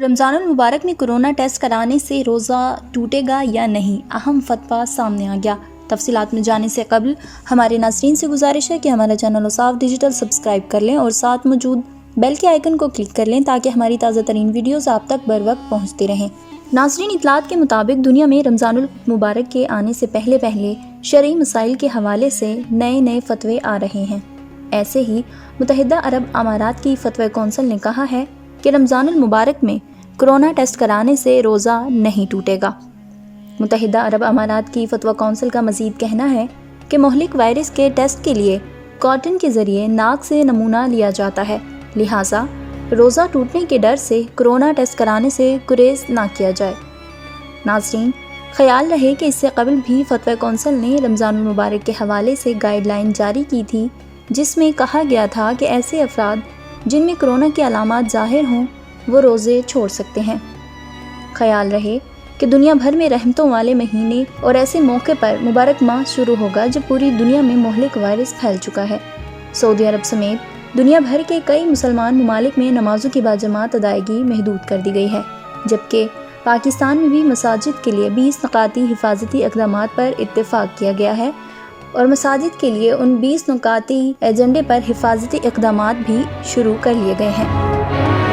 رمضان المبارک میں corona test کرانے سے روزہ ٹوٹے گا یا نہیں، اہم فتویٰ سامنے آ گیا۔ تفصیلات میں جانے سے قبل ہمارے ناظرین سے گزارش ہے کہ ہمارا چینل اوصاف ڈیجیٹل سبسکرائب کر لیں اور ساتھ موجود بیل کے آئیکن کو کلک کر لیں تاکہ ہماری تازہ ترین ویڈیوز آپ تک بر وقت پہنچتی رہیں۔ ناظرین، اطلاعات کے مطابق دنیا میں رمضان المبارک کے آنے سے پہلے شرعی مسائل کے حوالے سے نئے فتوے آ رہے ہیں۔ ایسے ہی متحدہ عرب امارات کی فتوی کونسل نے کہا ہے کہ رمضان المبارک میں کورونا ٹیسٹ کرانے سے روزہ نہیں ٹوٹے گا۔ متحدہ عرب امارات کی فتوی کونسل کا مزید کہنا ہے کہ مہلک وائرس کے ٹیسٹ کے لیے کاٹن کے ذریعے ناک سے نمونہ لیا جاتا ہے، لہٰذا روزہ ٹوٹنے کے ڈر سے کورونا ٹیسٹ کرانے سے گریز نہ کیا جائے۔ ناظرین، خیال رہے کہ اس سے قبل بھی فتوی کونسل نے رمضان المبارک کے حوالے سے گائیڈ لائن جاری کی تھی، جس میں کہا گیا تھا کہ ایسے افراد جن میں کورونا کی علامات ظاہر ہوں وہ روزے چھوڑ سکتے ہیں۔ خیال رہے کہ دنیا بھر میں رحمتوں والے مہینے اور ایسے موقع پر مبارک ماہ شروع ہوگا جب پوری دنیا میں مہلک وائرس پھیل چکا ہے۔ سعودی عرب سمیت دنیا بھر کے کئی مسلمان ممالک میں نمازوں کی باجماعت ادائیگی محدود کر دی گئی ہے، جبکہ پاکستان میں بھی مساجد کے لیے 20 نکاتی حفاظتی اقدامات پر اتفاق کیا گیا ہے اور مساجد کے لیے ان 20 نکاتی ایجنڈے پر حفاظتی اقدامات بھی شروع کر لیے گئے ہیں۔